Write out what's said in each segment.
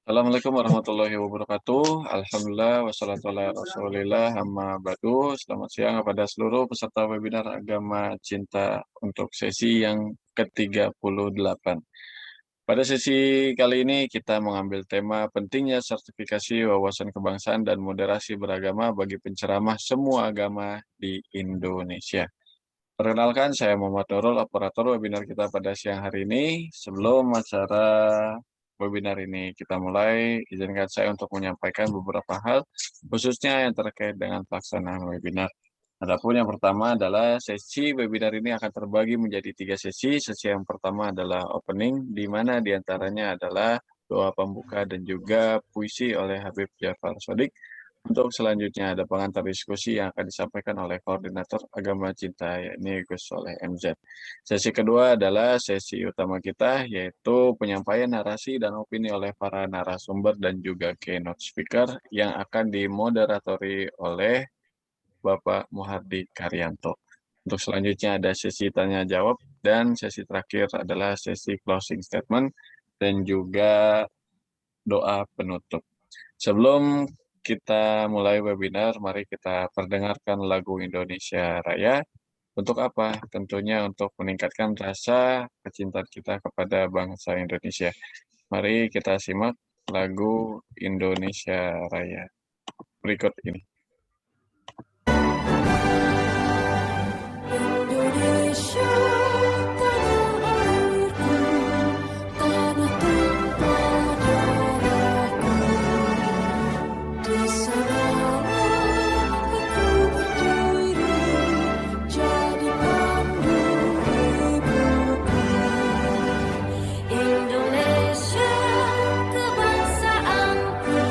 Assalamualaikum warahmatullahi wabarakatuh. Alhamdulillah wassalatu ala rasulillah amma ba'du. Selamat siang kepada seluruh peserta webinar Agama Cinta untuk sesi yang ke-38. Pada sesi kali ini kita mengambil tema pentingnya sertifikasi wawasan kebangsaan dan moderasi beragama bagi penceramah semua agama di Indonesia. Perkenalkan, saya Muhammad Nurul, operator webinar kita pada siang hari ini. Sebelum acara webinar ini kita mulai, izinkan saya untuk menyampaikan beberapa hal, khususnya yang terkait dengan pelaksanaan webinar. Adapun yang pertama adalah sesi webinar ini akan terbagi menjadi 3 sesi. Sesi yang pertama adalah opening, di mana diantaranya adalah doa pembuka dan juga puisi oleh Habib Jafar Shodiq. Untuk selanjutnya ada pengantar diskusi yang akan disampaikan oleh Koordinator Agama Cinta, yakni Gus Soleh MZ. Sesi kedua adalah sesi utama kita, yaitu penyampaian narasi dan opini oleh para narasumber dan juga keynote speaker yang akan dimoderatori oleh Bapak Muhardi Karyanto. Untuk selanjutnya ada sesi tanya-jawab, dan sesi terakhir adalah sesi closing statement dan juga doa penutup. Sebelum kita mulai webinar, mari kita perdengarkan lagu Indonesia Raya. Untuk apa? Tentunya untuk meningkatkan rasa kecintaan kita kepada bangsa Indonesia. Mari kita simak lagu Indonesia Raya berikut ini. Indonesia, tanah airku, tanah tumpah darahku. Di sanalah aku berdiri, jadi pandu ibuku. Indonesia, kebangsaanku,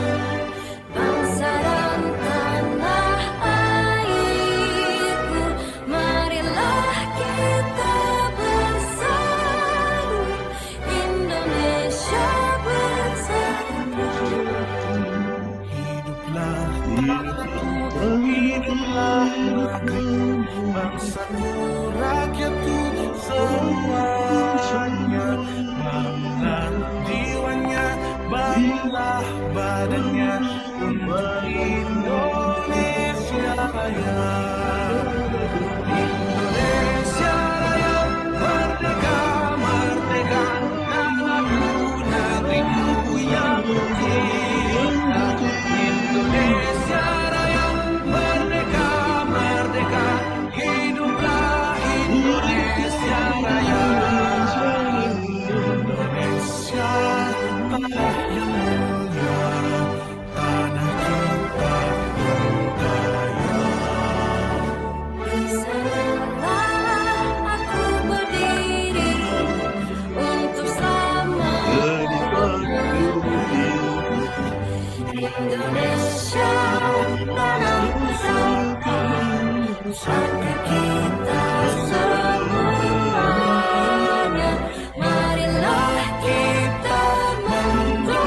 bangsa dan tanah airku. Marilah kita bersatu, Indonesia bersatu. Hiduplah tanahku, hiduplah negeriku, bangsaku, rakyatku, semuanya. Bangunlah jiwanya, bangunlah badannya untuk Indonesia Raya. Indonesia Raya, merdeka, merdeka, tanahku, negeriku yang cinta. Indonesia Raya, merdeka, merdeka, hiduplah Indonesia Raya. Indonesia, tanah yang mulia, tanah kita yang kaya. Di sanalah aku berdiri untuk selamanya. Indonesia, tanah pusaka, pusaka kita semuanya. Marilah kita membangun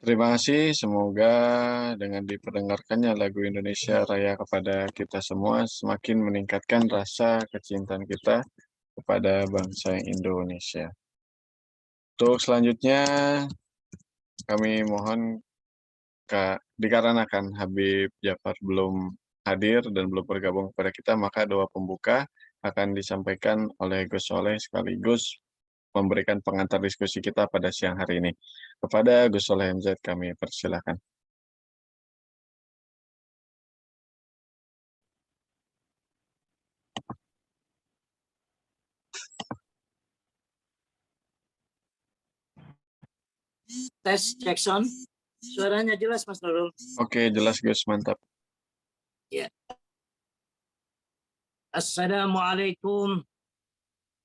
Terima kasih, semoga dengan diperdengarkannya lagu Indonesia Raya kepada kita semua semakin meningkatkan rasa kecintaan kita kepada bangsa Indonesia. Untuk selanjutnya, kami mohon dikarenakan Habib Jafar belum hadir dan belum bergabung kepada kita, maka doa pembuka akan disampaikan oleh Gus Soleh sekaligus memberikan pengantar diskusi kita pada siang hari ini. Kepada Gus Soleh MZ kami persilakan. Tes Jackson, suaranya jelas Mas Nurul. Oke, jelas Gus, mantap. Assalamualaikum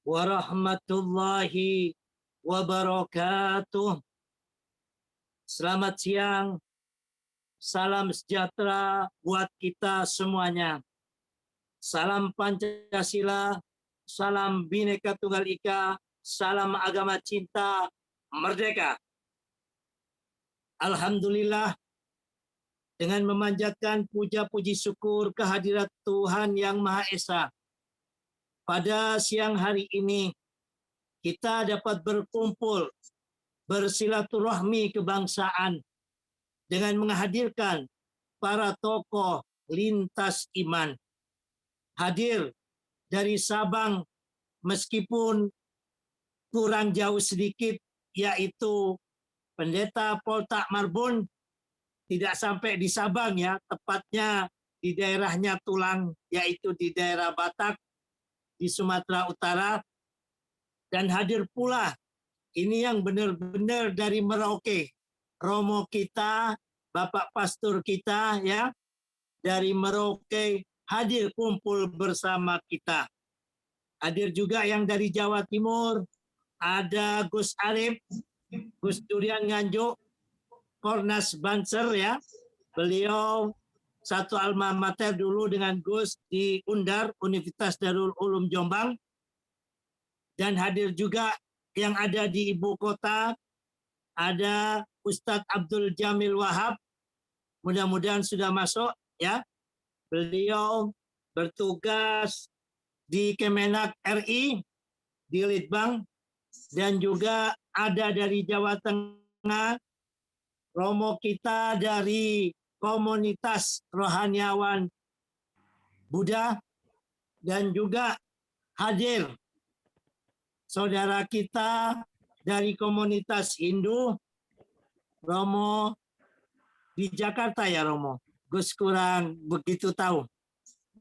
warahmatullahi wabarakatuh. Selamat siang, salam sejahtera buat kita semuanya. Salam Pancasila, salam Bhinneka Tunggal Ika, salam agama cinta, merdeka. Alhamdulillah, dengan memanjatkan puja-puji syukur kehadirat Tuhan Yang Maha Esa. Pada siang hari ini, kita dapat berkumpul, bersilaturahmi kebangsaan dengan menghadirkan para tokoh lintas iman. Hadir dari Sabang meskipun kurang jauh sedikit, yaitu Pendeta Poltak Marbun, tidak sampai di Sabang ya, tepatnya di daerahnya Tulang, yaitu di daerah Batak, di Sumatera Utara. Dan hadir pula, ini yang benar-benar dari Merauke, Romo kita, Bapak Pastor kita ya, dari Merauke hadir kumpul bersama kita. Hadir juga yang dari Jawa Timur, ada Gus Arif, Gus Durian Nganjuk, Kornas Banser ya. Beliau satu alma mater dulu dengan Gus di Undar, Universitas Darul Ulum Jombang. Dan hadir juga yang ada di ibu kota, ada Ustadz Abdul Jamil Wahab, mudah-mudahan sudah masuk ya. Beliau bertugas di Kemenak RI, di Litbang, dan juga ada dari Jawa Tengah, Romo kita dari komunitas rohaniawan Buddha, dan juga hadir saudara kita dari komunitas Hindu, Romo di Jakarta ya Romo, Gus kurang begitu tahu.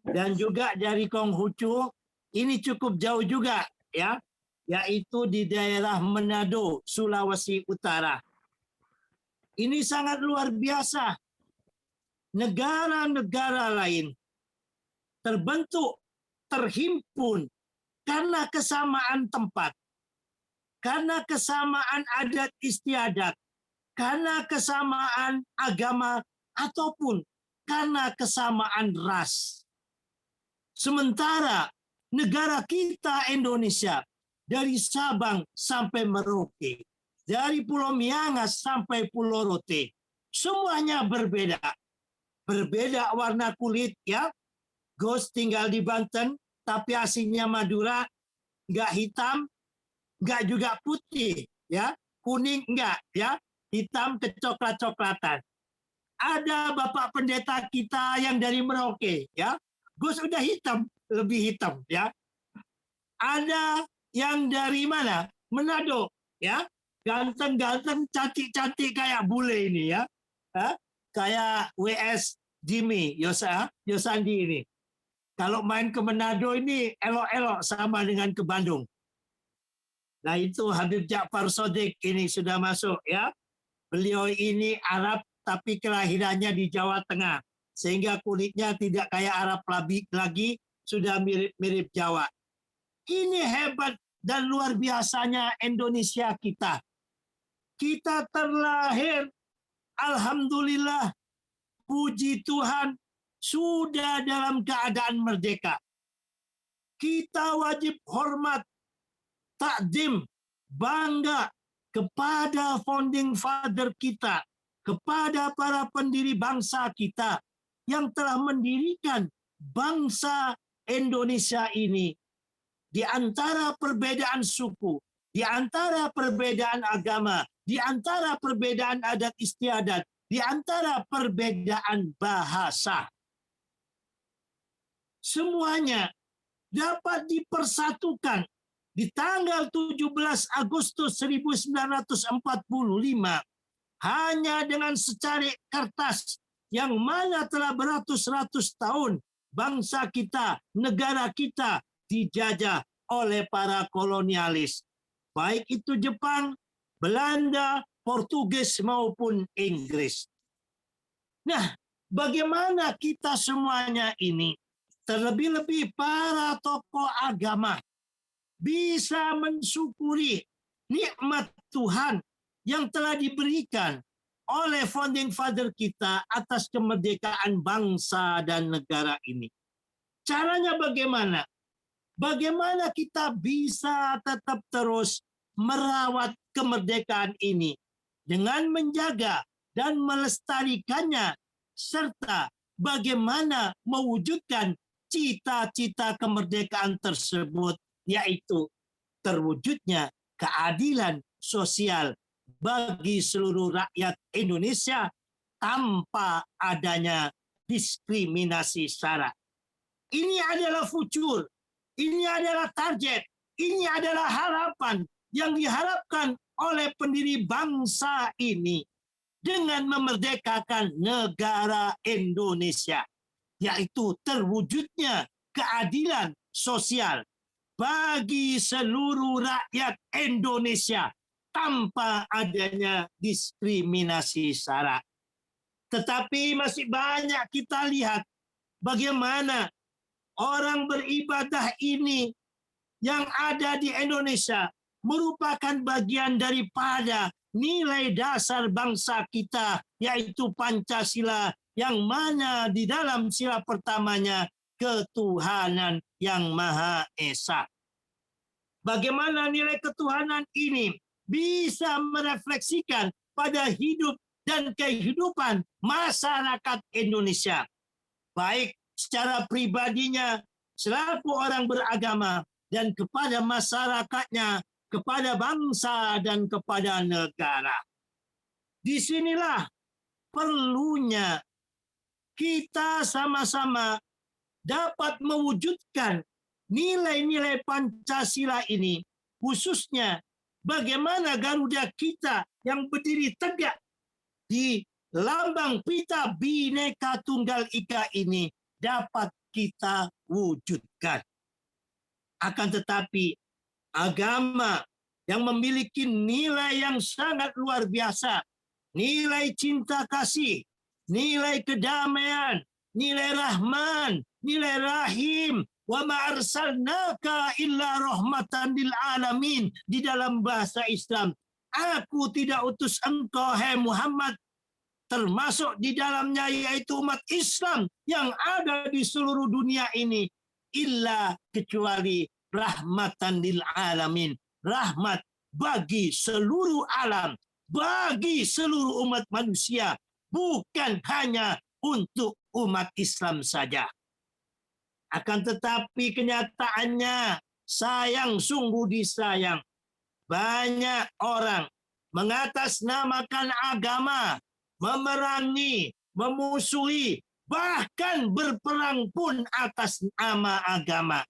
Dan juga dari Konghucu, ini cukup jauh juga ya, yaitu di daerah Manado, Sulawesi Utara. Ini sangat luar biasa. Negara-negara lain terbentuk, terhimpun karena kesamaan tempat, karena kesamaan adat istiadat, karena kesamaan agama, ataupun karena kesamaan ras. Sementara negara kita Indonesia, dari Sabang sampai Merauke, dari Pulau Miangas sampai Pulau Rote, semuanya berbeda. Berbeda warna kulit ya. Gus tinggal di Banten, tapi aslinya Madura, nggak hitam, nggak juga putih, ya, kuning nggak, ya, hitam kecoklat-coklatan. Ada Bapak Pendeta kita yang dari Merauke, ya, Gus udah hitam, lebih hitam, ya. Ada yang dari mana? Manado, ya, ganteng-ganteng, cantik-cantik kayak bule ini, ya, kayak WS Jimmy Yosandi ini. Kalau main ke Manado ini elok-elok sama dengan ke Bandung. Nah itu Habib Ja'far Shadiq ini sudah masuk ya. Beliau ini Arab tapi kelahirannya di Jawa Tengah. Sehingga kulitnya tidak kayak Arab lagi, sudah mirip-mirip Jawa. Ini hebat dan luar biasanya Indonesia kita. Kita terlahir, alhamdulillah, puji Tuhan, sudah dalam keadaan merdeka. Kita wajib hormat, takdim, bangga, kepada founding father kita, kepada para pendiri bangsa kita yang telah mendirikan bangsa Indonesia ini di antara perbedaan suku, di antara perbedaan agama, di antara perbedaan adat istiadat, di antara perbedaan bahasa. Semuanya dapat dipersatukan di tanggal 17 Agustus 1945 hanya dengan secarik kertas yang mana telah beratus-ratus tahun bangsa kita, negara kita dijajah oleh para kolonialis. Baik itu Jepang, Belanda, Portugis maupun Inggris. Nah, bagaimana kita semuanya ini, terlebih-lebih para tokoh agama, bisa mensyukuri nikmat Tuhan yang telah diberikan oleh founding father kita atas kemerdekaan bangsa dan negara ini. Caranya bagaimana? Bagaimana kita bisa tetap terus merawat kemerdekaan ini dengan menjaga dan melestarikannya, serta bagaimana mewujudkan cita-cita kemerdekaan tersebut, yaitu terwujudnya keadilan sosial bagi seluruh rakyat Indonesia tanpa adanya diskriminasi sara. Ini adalah future, ini adalah target, ini adalah harapan yang diharapkan oleh pendiri bangsa ini dengan memerdekakan negara Indonesia, yaitu terwujudnya keadilan sosial bagi seluruh rakyat Indonesia tanpa adanya diskriminasi sara. Tetapi masih banyak kita lihat bagaimana orang beribadah ini yang ada di Indonesia merupakan bagian daripada nilai dasar bangsa kita, yaitu Pancasila, yang mana di dalam sila pertamanya ketuhanan yang Maha Esa. Bagaimana nilai ketuhanan ini bisa merefleksikan pada hidup dan kehidupan masyarakat Indonesia, baik secara pribadinya selaku orang beragama dan kepada masyarakatnya, kepada bangsa dan kepada negara. Disinilah perlunya kita sama-sama dapat mewujudkan nilai-nilai Pancasila ini, khususnya bagaimana Garuda kita yang berdiri tegak di lambang Pita Bhinneka Tunggal Ika ini dapat kita wujudkan. Akan tetapi agama yang memiliki nilai yang sangat luar biasa, nilai cinta kasih, nilai kedamaian, nilai rahman, nilai rahim, wa ma arsalnaka illa rahmatan lil alamin, di dalam bahasa Islam. Aku tidak utus engkau, hai Muhammad, termasuk di dalamnya yaitu umat Islam yang ada di seluruh dunia ini, illa kecuali rahmatan lil alamin, rahmat bagi seluruh alam, bagi seluruh umat manusia, bukan hanya untuk umat Islam saja. Akan tetapi kenyataannya, sayang sungguh disayang, banyak orang mengatasnamakan agama, memerangi, memusuhi, bahkan berperang pun atas nama agama.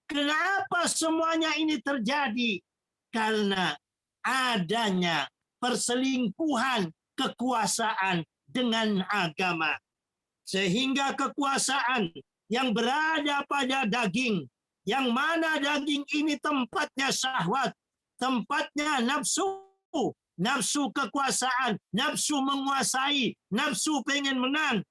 Kenapa semuanya ini terjadi? Karena adanya perselingkuhan kekuasaan dengan agama. Sehingga kekuasaan yang berada pada daging, yang mana daging ini tempatnya syahwat, tempatnya nafsu, nafsu kekuasaan, nafsu menguasai, nafsu pengen menang.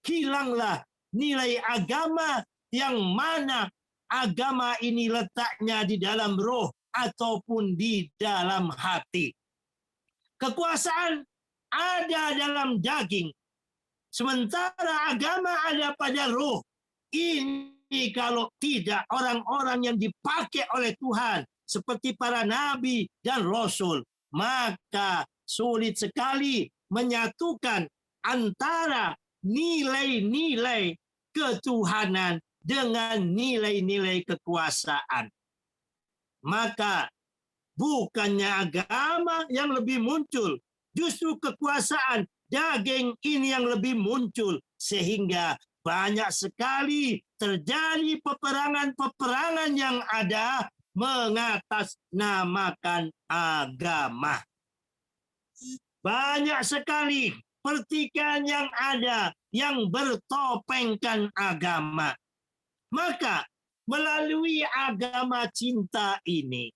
Hilanglah nilai agama yang mana agama ini letaknya di dalam roh ataupun di dalam hati. Kekuasaan ada dalam daging, sementara agama ada pada roh. Ini kalau tidak orang-orang yang dipakai oleh Tuhan, seperti para nabi dan rasul, maka sulit sekali menyatukan antara nilai-nilai ketuhanan dengan nilai-nilai kekuasaan. Maka bukannya agama yang lebih muncul, justru kekuasaan daging ini yang lebih muncul, sehingga banyak sekali terjadi peperangan-peperangan yang ada mengatasnamakan agama. Banyak sekali pertikaian yang ada yang bertopengkan agama. Maka melalui agama cinta ini,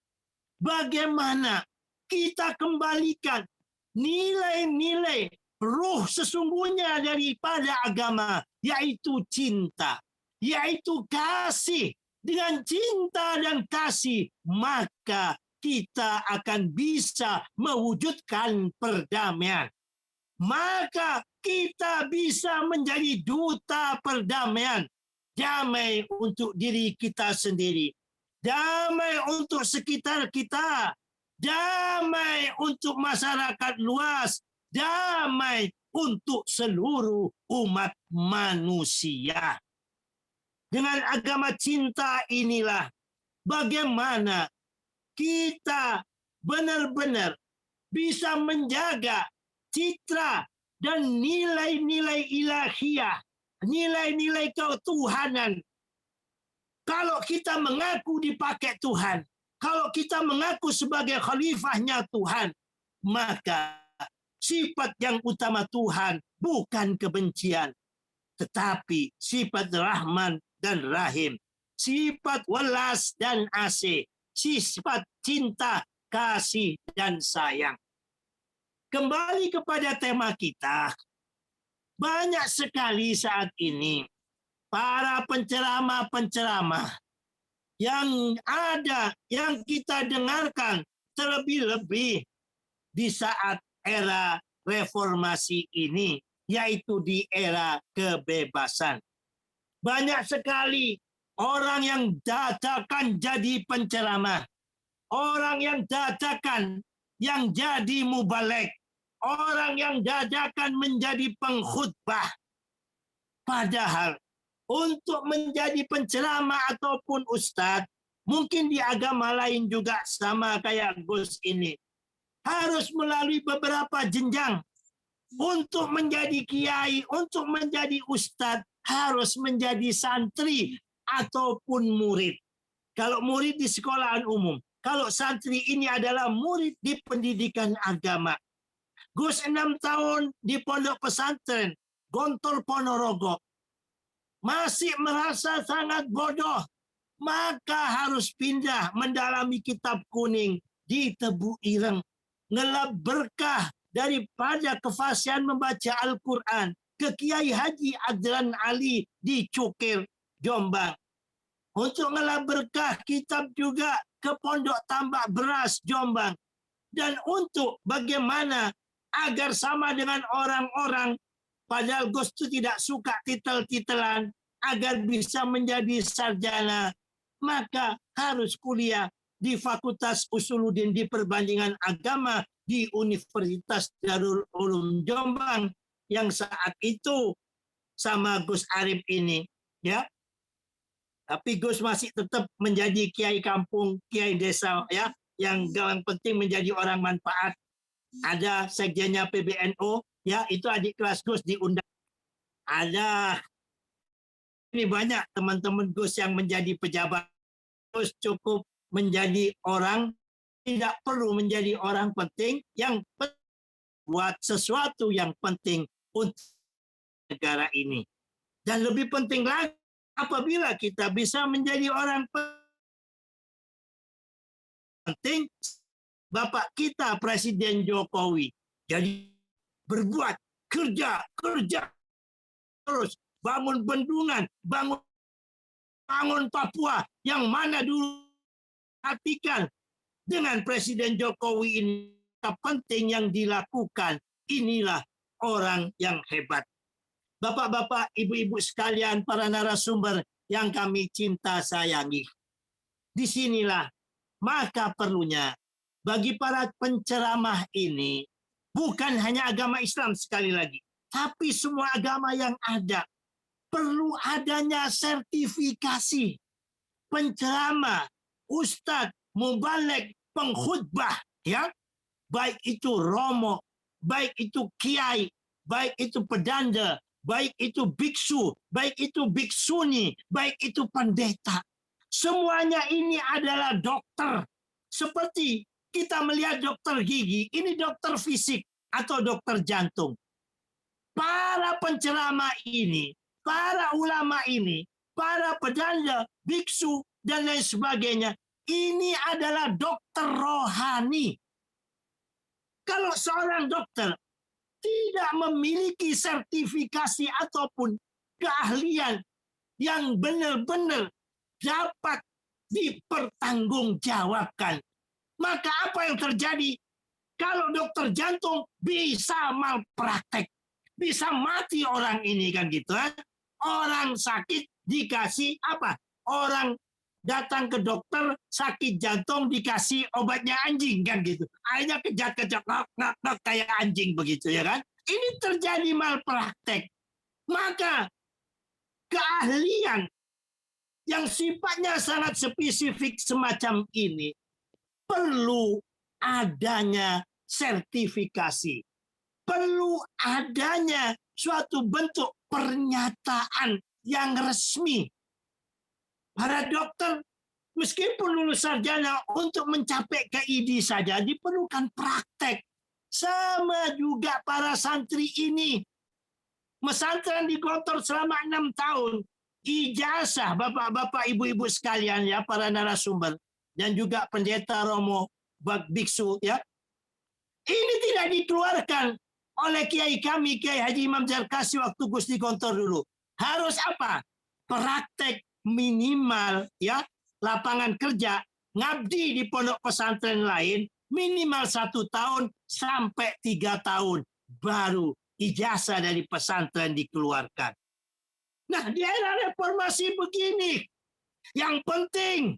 bagaimana kita kembalikan nilai-nilai ruh sesungguhnya daripada agama, yaitu cinta, yaitu kasih. Dengan cinta dan kasih, maka kita akan bisa mewujudkan perdamaian. Maka kita bisa menjadi duta perdamaian. Damai untuk diri kita sendiri, damai untuk sekitar kita, damai untuk masyarakat luas, damai untuk seluruh umat manusia. Dengan agama cinta inilah bagaimana kita benar-benar bisa menjaga citra dan nilai-nilai ilahiyah, nilai-nilai ketuhanan. Kalau kita mengaku dipakai Tuhan, kalau kita mengaku sebagai khalifahnya Tuhan, maka sifat yang utama Tuhan bukan kebencian, tetapi sifat Rahman dan Rahim, sifat welas dan asih, sifat cinta, kasih, dan sayang. Kembali kepada tema kita, banyak sekali saat ini para penceramah-penceramah yang ada, yang kita dengarkan terlebih-lebih di saat era reformasi ini, yaitu di era kebebasan. Banyak sekali orang yang dadakan jadi penceramah, orang yang dadakan yang jadi mubalek, orang yang dadakan menjadi pengkhutbah. Padahal untuk menjadi penceramah ataupun ustadz, mungkin di agama lain juga sama kayak Gus ini, harus melalui beberapa jenjang. Untuk menjadi kiai, untuk menjadi ustadz, harus menjadi santri ataupun murid. Kalau murid di sekolahan umum, kalau santri ini adalah murid di pendidikan agama. Gus 6 tahun di pondok pesantren Gontor Ponorogo, masih merasa sangat bodoh, maka harus pindah mendalami kitab kuning di Tebu Ireng, ngelap berkah daripada kefasihan membaca Al-Quran ke Kiai Haji Adlan Ali di Cukir, Jombang. Untuk ngelap berkah kitab juga ke Pondok Tambak Beras, Jombang. Dan untuk bagaimana agar sama dengan orang-orang, padahal Gus itu tidak suka titel-titelan, agar bisa menjadi sarjana, maka harus kuliah di Fakultas Usuluddin di Perbandingan Agama di Universitas Darul Ulum Jombang yang saat itu sama Gus Arif ini, ya. Tapi Gus masih tetap menjadi kiai kampung, kiai desa, ya, yang penting menjadi orang manfaat. Ada sekjennya PBNU, ya, itu adik kelas Gus diundang. Ada ini banyak teman-teman Gus yang menjadi pejabat. Gus cukup menjadi orang, tidak perlu menjadi orang penting, yang buat sesuatu yang penting untuk negara ini. Dan lebih penting lagi, apabila kita bisa menjadi orang penting, Bapak kita Presiden Jokowi, jadi berbuat, kerja terus, bangun bendungan, bangun Papua, yang mana dulu perhatikan dengan Presiden Jokowi ini penting yang dilakukan. Inilah orang yang hebat. Bapak-bapak, ibu-ibu sekalian, para narasumber yang kami cinta sayangi. Disinilah maka perlunya bagi para penceramah ini, bukan hanya agama Islam sekali lagi, tapi semua agama yang ada, perlu adanya sertifikasi penceramah, ustadz, mubaligh, pengkhutbah, ya, baik itu romo, baik itu kiai, baik itu pedanda, baik itu biksu, baik itu biksuni, baik itu pendeta. Semuanya ini adalah dokter. Seperti kita melihat dokter gigi, ini dokter fisik atau dokter jantung. Para penceramah ini, para ulama ini, para pedanda, biksu, dan lain sebagainya, ini adalah dokter rohani. Kalau seorang dokter tidak memiliki sertifikasi ataupun keahlian yang benar-benar dapat dipertanggungjawabkan, maka apa yang terjadi? Kalau dokter jantung bisa malpraktek, bisa mati orang ini kan gitu kan? Orang sakit dikasih apa? Orang datang ke dokter sakit jantung dikasih obatnya anjing kan gitu. Akhirnya kejat-kejat kayak anjing begitu ya kan. Ini terjadi malpraktek. Maka keahlian yang sifatnya sangat spesifik semacam ini perlu adanya sertifikasi. Perlu adanya suatu bentuk pernyataan yang resmi. Para dokter, meskipun lulus sarjana, untuk mencapai ke ID saja diperlukan praktek. Sama juga para santri ini. Mesantren di Gontor selama 6 tahun. Ijazah bapak-bapak, ibu-ibu sekalian ya, para narasumber. Dan juga pendeta romo, biksu ya. Ini tidak dikeluarkan oleh kiai kami, Kiai Haji Imam Zarkasi waktu Gus di Gontor dulu. Harus apa? Praktek minimal ya, lapangan kerja, ngabdi di pondok pesantren lain minimal 1 tahun sampai 3 tahun baru ijazah dari pesantren dikeluarkan. Nah, di era reformasi begini, yang penting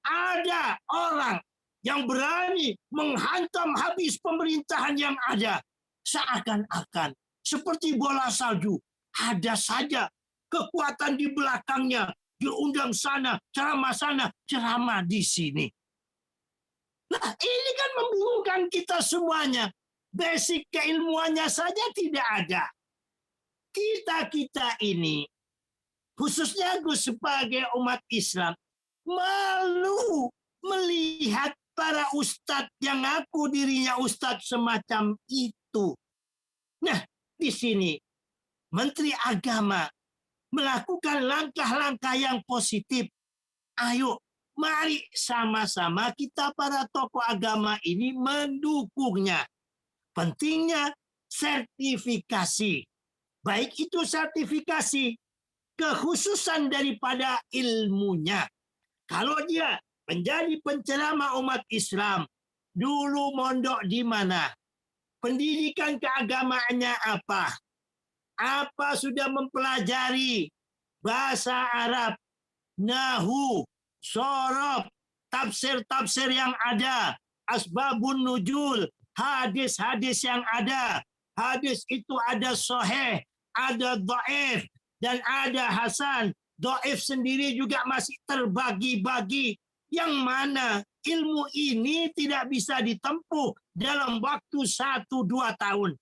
ada orang yang berani menghantam habis pemerintahan yang ada. Seakan-akan seperti bola salju, ada saja kekuatan di belakangnya, diundang sana, ceramah di sini. Nah, ini kan membingungkan kita semuanya. Basic keilmuannya saja tidak ada. Kita ini, khususnya Gus sebagai umat Islam, malu melihat para ustadz yang ngaku dirinya ustadz semacam itu. Nah, di sini Menteri Agama melakukan langkah-langkah yang positif. Ayo, mari sama-sama kita para tokoh agama ini mendukungnya. Pentingnya sertifikasi. Baik itu sertifikasi kekhususan daripada ilmunya. Kalau dia menjadi penceramah umat Islam, dulu mondok di mana? Pendidikan keagamaannya apa? Apa sudah mempelajari bahasa Arab, nahwu, shorof, tafsir-tafsir yang ada, asbabun nuzul, hadis-hadis yang ada. Hadis itu ada sahih, ada dhaif, dan ada hasan. Dhaif sendiri juga masih terbagi-bagi. Yang mana ilmu ini tidak bisa ditempuh dalam waktu 1-2 tahun.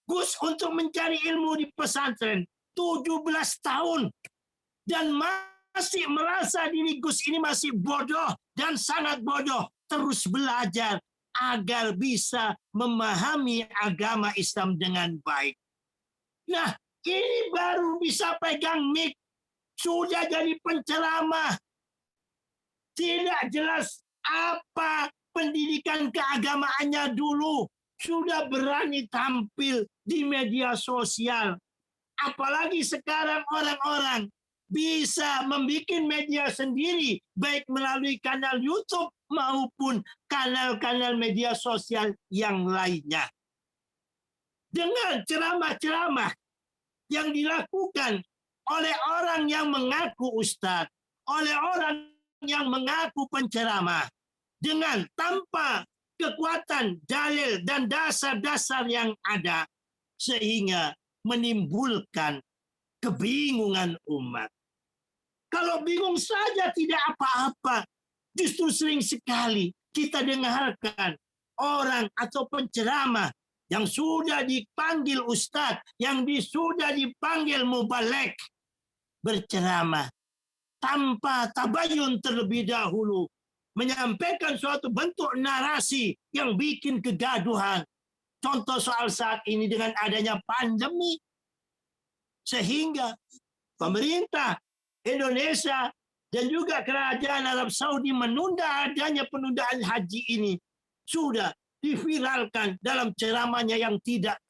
Gus untuk mencari ilmu di pesantren 17 tahun. Dan masih merasa diri Gus ini masih bodoh dan sangat bodoh. Terus belajar agar bisa memahami agama Islam dengan baik. Nah, ini baru bisa pegang mic. Sudah jadi penceramah. Tidak jelas apa pendidikan keagamaannya dulu. Sudah berani tampil di media sosial. Apalagi sekarang orang-orang bisa membuat media sendiri, baik melalui kanal YouTube maupun kanal-kanal media sosial yang lainnya. Dengan ceramah-ceramah yang dilakukan oleh orang yang mengaku ustadz, oleh orang yang mengaku penceramah, dengan tanpa kekuatan dalil dan dasar-dasar yang ada sehingga menimbulkan kebingungan umat. Kalau bingung saja tidak apa-apa. Justru sering sekali kita dengarkan orang atau penceramah yang sudah dipanggil ustadz, yang sudah dipanggil mubalek, berceramah tanpa tabayun terlebih dahulu, menyampaikan suatu bentuk narasi yang bikin kegaduhan. Contoh soal saat ini dengan adanya pandemi, sehingga pemerintah Indonesia dan juga kerajaan Arab Saudi menunda adanya penundaan haji ini sudah diviralkan dalam ceramahnya yang tidak.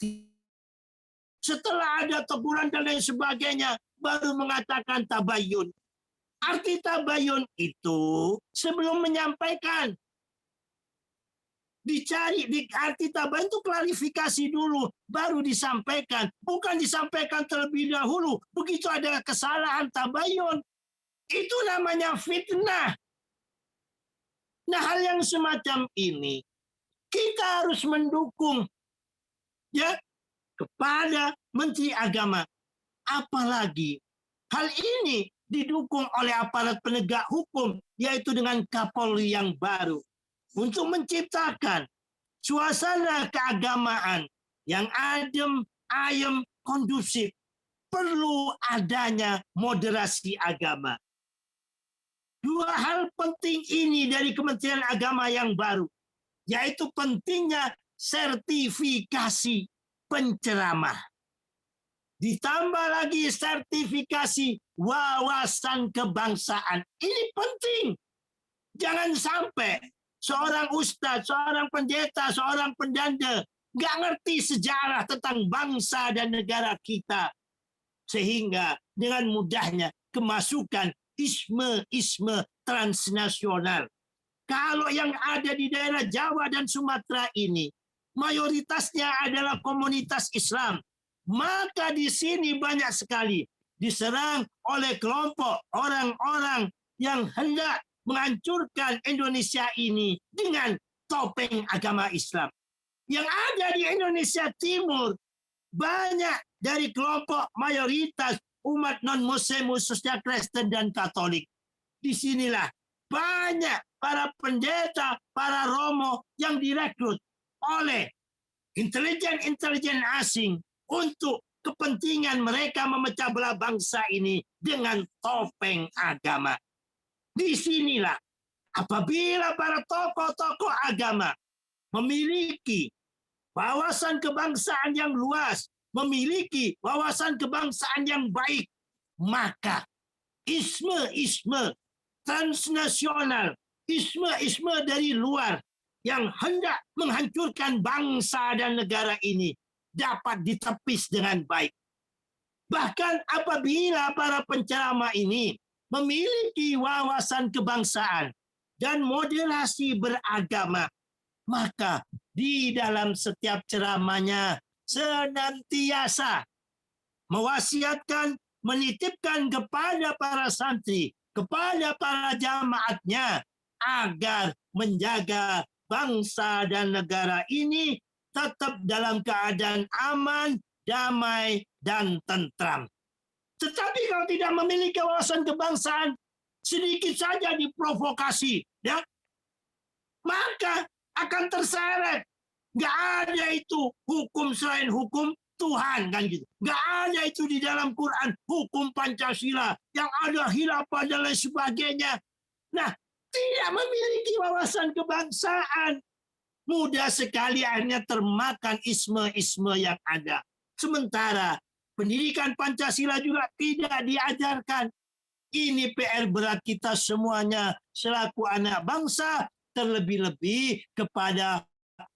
Setelah ada teguran dan lain sebagainya, baru mengatakan tabayun. Arti tabayun itu sebelum menyampaikan, dicari di arti tabayun itu klarifikasi dulu, baru disampaikan. Bukan disampaikan terlebih dahulu. Begitu ada kesalahan tabayun, itu namanya fitnah. Nah, hal yang semacam ini kita harus mendukung ya kepada Menteri Agama. Apalagi hal ini didukung oleh aparat penegak hukum, yaitu dengan Kapolri yang baru, untuk menciptakan suasana keagamaan yang adem, ayem, kondusif. Perlu adanya moderasi agama. Dua hal penting ini dari Kementerian Agama yang baru, yaitu pentingnya sertifikasi penceramah. Ditambah lagi sertifikasi wawasan kebangsaan. Ini penting. Jangan sampai seorang ustadz, seorang pendeta, seorang pendanda nggak ngerti sejarah tentang bangsa dan negara kita. Sehingga dengan mudahnya kemasukan isme-isme transnasional. Kalau yang ada di daerah Jawa dan Sumatera ini, mayoritasnya adalah komunitas Islam. Maka di sini banyak sekali diserang oleh kelompok orang-orang yang hendak menghancurkan Indonesia ini dengan topeng agama Islam. Yang ada di Indonesia Timur, banyak dari kelompok mayoritas umat non-Muslim, khususnya Kristen dan Katolik. Disinilah banyak para pendeta, para romo yang direkrut oleh intelijen-intelijen asing untuk kepentingan mereka memecah belah bangsa ini dengan topeng agama. Disinilah apabila para tokoh-tokoh agama memiliki wawasan kebangsaan yang luas, memiliki wawasan kebangsaan yang baik, maka isme-isme transnasional, isme-isme dari luar yang hendak menghancurkan bangsa dan negara ini dapat ditepis dengan baik. Bahkan apabila para penceramah ini memiliki wawasan kebangsaan dan moderasi beragama, maka di dalam setiap ceramahnya senantiasa mewasiatkan, menitipkan kepada para santri, kepada para jamaatnya agar menjaga bangsa dan negara ini tetap dalam keadaan aman, damai, dan tentram. Tetapi kalau tidak memiliki wawasan kebangsaan, sedikit saja diprovokasi, ya, maka akan terseret. Nggak ada itu hukum selain hukum Tuhan, kan gitu. Nggak ada itu di dalam Quran hukum Pancasila, yang ada khilafah dan lain sebagainya. Nah, tidak memiliki wawasan kebangsaan, mudah sekali akhirnya termakan isme-isme yang ada. Sementara pendidikan Pancasila juga tidak diajarkan. Ini PR berat kita semuanya selaku anak bangsa, terlebih-lebih kepada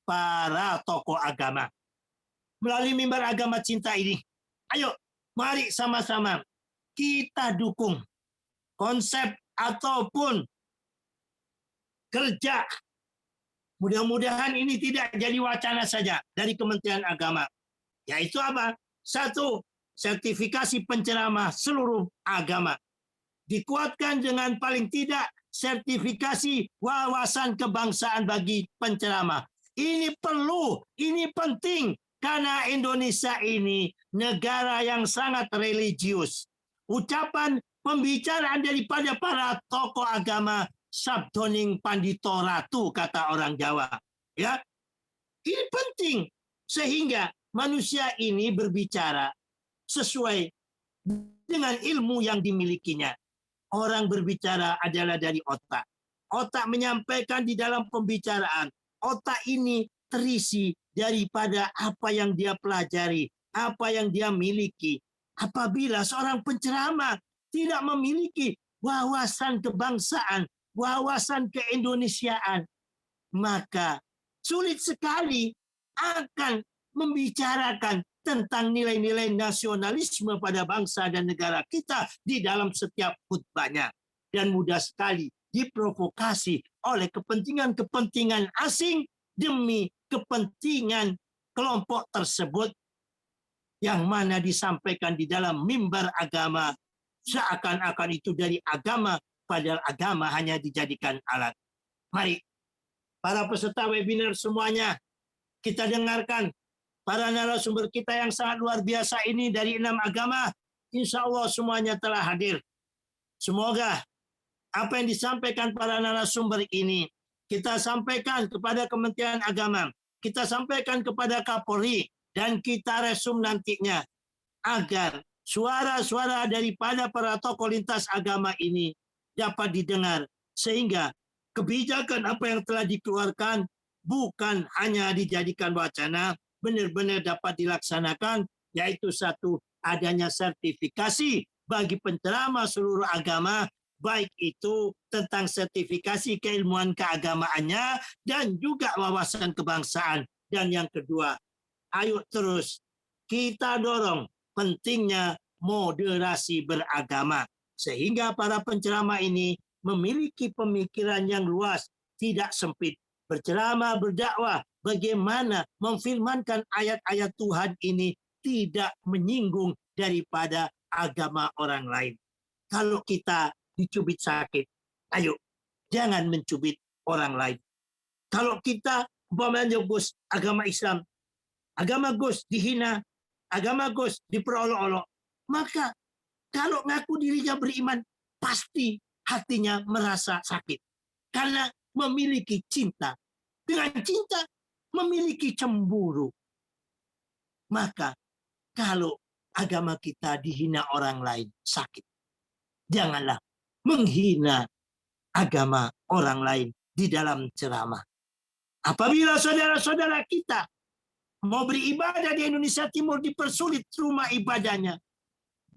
para tokoh agama. Melalui mimbar agama cinta ini, ayo mari sama-sama kita dukung konsep ataupun kerja. Mudah-mudahan ini tidak jadi wacana saja dari Kementerian Agama. Yaitu apa? Satu, sertifikasi penceramah seluruh agama. Dikuatkan dengan paling tidak sertifikasi wawasan kebangsaan bagi penceramah. Ini perlu, ini penting karena Indonesia ini negara yang sangat religius. Ucapan pembicaraan daripada para tokoh agama sabdoning pandito ratu kata orang Jawa. Ya, ini penting sehingga manusia ini berbicara sesuai dengan ilmu yang dimilikinya. Orang berbicara adalah dari otak. Otak menyampaikan di dalam pembicaraan. Otak ini terisi daripada apa yang dia pelajari, apa yang dia miliki. Apabila seorang penceramah tidak memiliki wawasan kebangsaan, wawasan keindonesiaan, maka sulit sekali akan membicarakan tentang nilai-nilai nasionalisme pada bangsa dan negara kita di dalam setiap khutbahnya. Dan mudah sekali diprovokasi oleh kepentingan-kepentingan asing demi kepentingan kelompok tersebut yang mana disampaikan di dalam mimbar agama seakan-akan itu dari agama, padahal agama hanya dijadikan alat. Mari, para peserta webinar semuanya, kita dengarkan para narasumber kita yang sangat luar biasa ini dari 6 agama. Insya Allah semuanya telah hadir. Semoga apa yang disampaikan para narasumber ini kita sampaikan kepada Kementerian Agama, kita sampaikan kepada Kapolri, dan kita resum nantinya agar suara-suara daripada para tokoh lintas agama ini dapat didengar sehingga kebijakan apa yang telah dikeluarkan bukan hanya dijadikan wacana, benar-benar dapat dilaksanakan, yaitu satu, adanya sertifikasi bagi penceramah seluruh agama, baik itu tentang sertifikasi keilmuan keagamaannya dan juga wawasan kebangsaan. Dan yang kedua, ayo terus kita dorong pentingnya moderasi beragama sehingga para penceramah ini memiliki pemikiran yang luas, tidak sempit. Berceramah, berdakwah, bagaimana memfirmankan ayat-ayat Tuhan ini tidak menyinggung daripada agama orang lain. Kalau kita dicubit sakit, ayo jangan mencubit orang lain. Kalau kita umpamanya Gus agama Islam, agama Gus dihina, agama Gus diperolok-olok, maka kalau ngaku dirinya beriman, pasti hatinya merasa sakit. Karena memiliki cinta. Dengan cinta, memiliki cemburu. Maka, kalau agama kita dihina orang lain, sakit. Janganlah menghina agama orang lain di dalam ceramah. Apabila saudara-saudara kita mau beribadah di Indonesia Timur dipersulit rumah ibadahnya,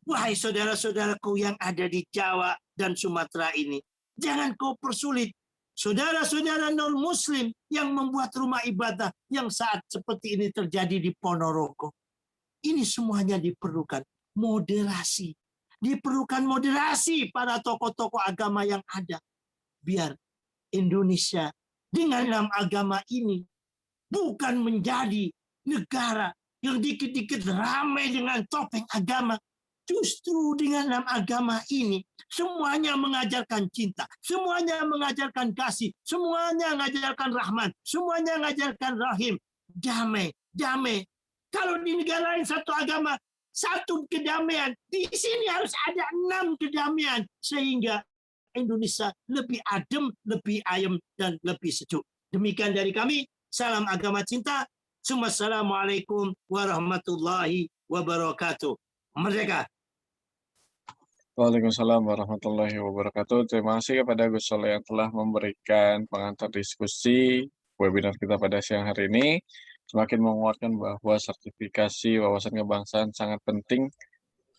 wahai saudara-saudaraku yang ada di Jawa dan Sumatera ini, jangan kau persulit saudara-saudara non-muslim yang membuat rumah ibadah yang saat seperti ini terjadi di Ponorogo. Ini semuanya diperlukan moderasi. Diperlukan moderasi para tokoh-tokoh agama yang ada. Biar Indonesia dengan 6 agama ini bukan menjadi negara yang dikit-dikit ramai dengan topeng agama. Justru dengan 6 agama ini, semuanya mengajarkan cinta, semuanya mengajarkan kasih, semuanya mengajarkan rahman, semuanya mengajarkan rahim, damai, damai. Kalau di negara lain satu agama, satu kedamaian, di sini harus ada 6 kedamaian, sehingga Indonesia lebih adem, lebih ayem, dan lebih sejuk. Demikian dari kami, salam agama cinta, Assalamualaikum warahmatullahi wabarakatuh. Merdeka! Waalaikumsalam warahmatullahi wabarakatuh. Terima kasih kepada Gus Soleh yang telah memberikan pengantar diskusi webinar kita pada siang hari ini. Semakin menguatkan bahwa sertifikasi wawasan kebangsaan sangat penting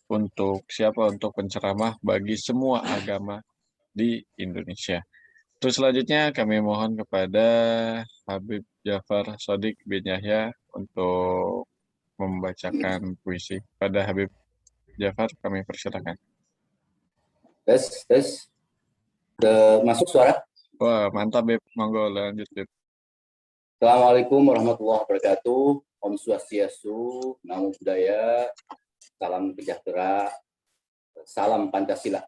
untuk siapa? Untuk penceramah bagi semua agama di Indonesia. Terus selanjutnya kami mohon kepada Habib Jafar Shodiq bin Yahya untuk membacakan puisi. Pada Habib Jafar kami persilakan. Tes. Masuk suara? Wah, mantap, Beb. Monggo, lanjut, Beb. Assalamualaikum warahmatullahi wabarakatuh. Om Swastiastu, Namo Buddhaya, salam sejahtera, salam Pancasila.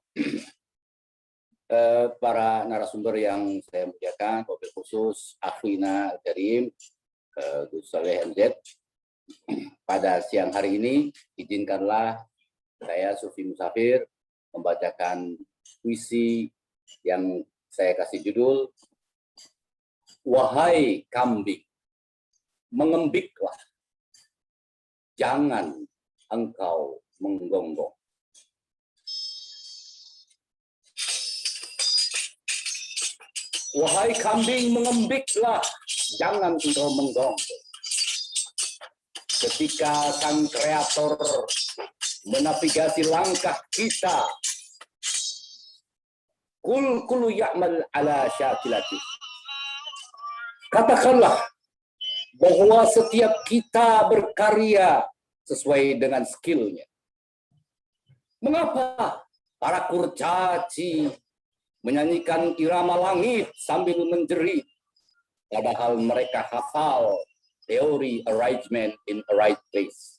para narasumber yang saya muliakan, wabil khusus Akhwina Al-Karim, Gus Saleh MZ. Pada siang hari ini, izinkanlah saya, Sufi Musafir, membacakan puisi yang saya kasih judul, Wahai kambing, mengembiklah, jangan engkau menggonggong. Wahai kambing, mengembiklah, jangan engkau menggonggong. Ketika sang kreator menavigasi langkah kita, kul ya'mal ala syakilati. Katakanlah bahwa setiap kita berkarya sesuai dengan skillnya. Mengapa para kurcaci menyanyikan irama langit sambil menjerit, padahal mereka hafal teori arrangement in a right place,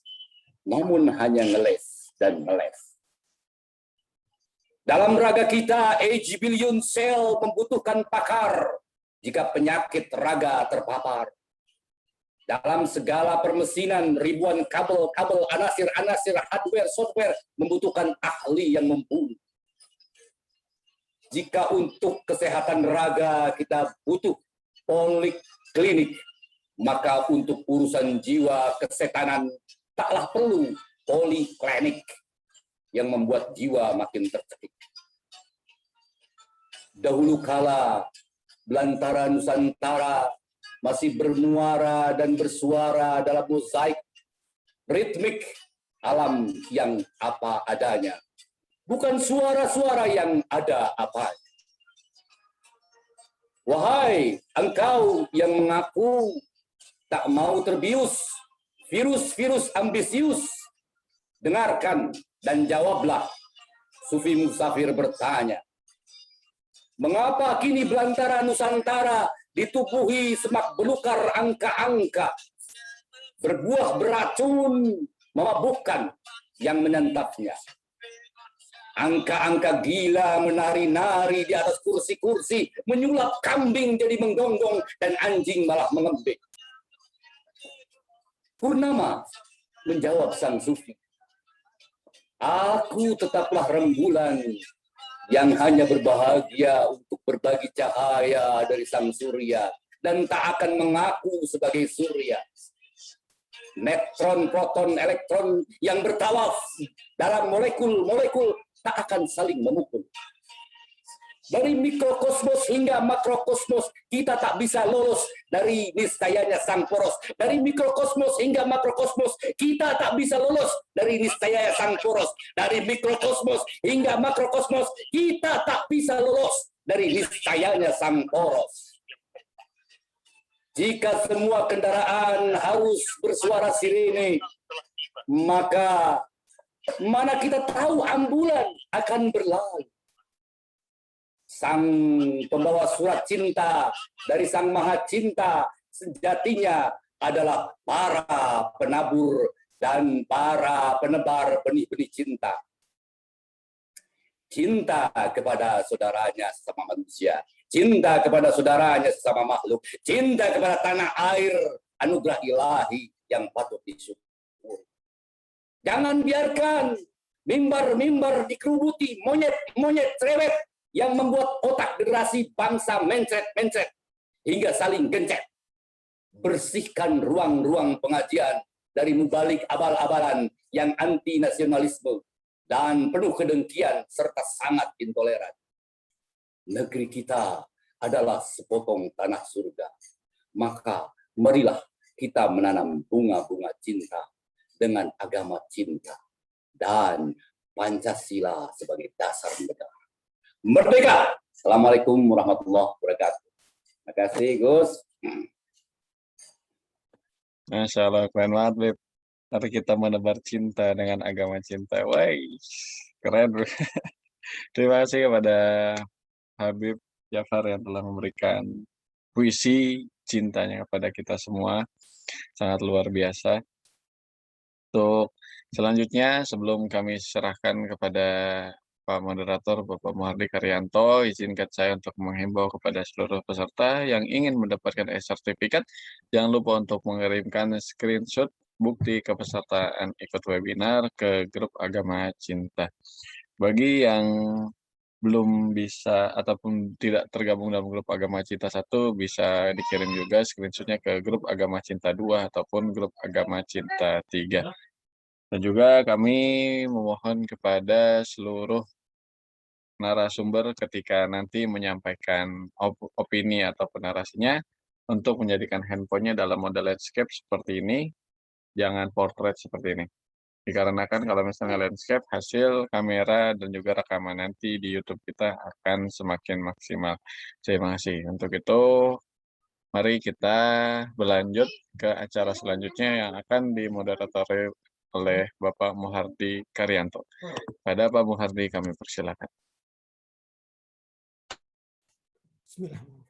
namun hanya ngeles dan ngeles. Dalam raga kita, age billion cell membutuhkan pakar jika penyakit raga terpapar. Dalam segala permesinan, ribuan kabel-kabel, anasir-anasir, hardware, software membutuhkan ahli yang mumpuni. Jika untuk kesehatan raga kita butuh poliklinik, maka untuk urusan jiwa kesetanan taklah perlu poliklinik yang membuat jiwa makin tercekik. Dahulu kala, belantara Nusantara masih bermuara dan bersuara dalam mozaik ritmik alam yang apa adanya. Bukan suara-suara yang ada apanya. Wahai engkau yang mengaku tak mau terbius virus-virus ambisius, dengarkan dan jawablah. Sufi Musafir bertanya, mengapa kini belantara Nusantara ditubuhi semak belukar angka-angka, berbuah beracun, memabukkan yang menyantapnya. Angka-angka gila menari-nari di atas kursi-kursi, menyulap kambing jadi menggonggong, dan anjing malah mengembik. Purnama menjawab sang sufi, aku tetaplah rembulan yang hanya berbahagia untuk berbagi cahaya dari sang surya, dan tak akan mengaku sebagai surya. Neutron, proton, elektron yang bertawaf dalam molekul-molekul tak akan saling memukul. Dari mikrokosmos hingga makrokosmos, kita tak bisa lolos dari niscayanya sang poros. Dari mikrokosmos hingga makrokosmos, kita tak bisa lolos dari niscayanya sang poros. Dari mikrokosmos hingga makrokosmos, kita tak bisa lolos dari niscayanya sang poros. Jika semua kendaraan harus bersuara sirene, maka mana kita tahu ambulan akan berlalu. Sang pembawa surat cinta dari Sang Maha Cinta sejatinya adalah para penabur dan para penebar benih-benih cinta. Cinta kepada saudaranya sesama manusia, cinta kepada saudaranya sesama makhluk, cinta kepada tanah air, anugerah ilahi yang patut disyukuri. Jangan biarkan mimbar-mimbar dikerubuti monyet-monyet cerewet yang membuat otak generasi bangsa mencret-mencret hingga saling gencet. Bersihkan ruang-ruang pengajian dari mubalik abal-abalan yang anti nasionalisme dan penuh kedengkian serta sangat intoleran. Negeri kita adalah sepotong tanah surga. Maka marilah kita menanam bunga-bunga cinta dengan agama cinta dan Pancasila sebagai dasar negara. Merdeka! Assalamualaikum warahmatullahi wabarakatuh. Terima kasih, Gus. Masya Allah, keren banget, Beb. Mari kita menebar cinta dengan agama cinta. Wah, keren, bro. Terima kasih kepada Habib Jafar yang telah memberikan puisi cintanya kepada kita semua. Sangat luar biasa. Untuk selanjutnya, sebelum kami serahkan kepada Pak Moderator Bapak Muhardi Karyanto, izinkan saya untuk menghimbau kepada seluruh peserta yang ingin mendapatkan e-sertifikat, jangan lupa untuk mengirimkan screenshot bukti kepesertaan ikut webinar ke grup Agama Cinta. Bagi yang belum bisa ataupun tidak tergabung dalam grup Agama Cinta 1, bisa dikirim juga screenshotnya ke grup Agama Cinta 2 ataupun grup Agama Cinta 3. Dan juga kami memohon kepada seluruh narasumber ketika nanti menyampaikan opini atau narasinya untuk menjadikan handphonenya dalam mode landscape seperti ini, jangan portrait seperti ini. Dikarenakan kalau misalnya landscape, hasil kamera dan juga rekaman nanti di YouTube kita akan semakin maksimal. Terima kasih. Untuk itu, mari kita berlanjut ke acara selanjutnya yang akan dimoderatori oleh Bapak Muhardi Karyanto. Pada Pak Muhardi kami persilakan. Bismillahirrahmanirrahim.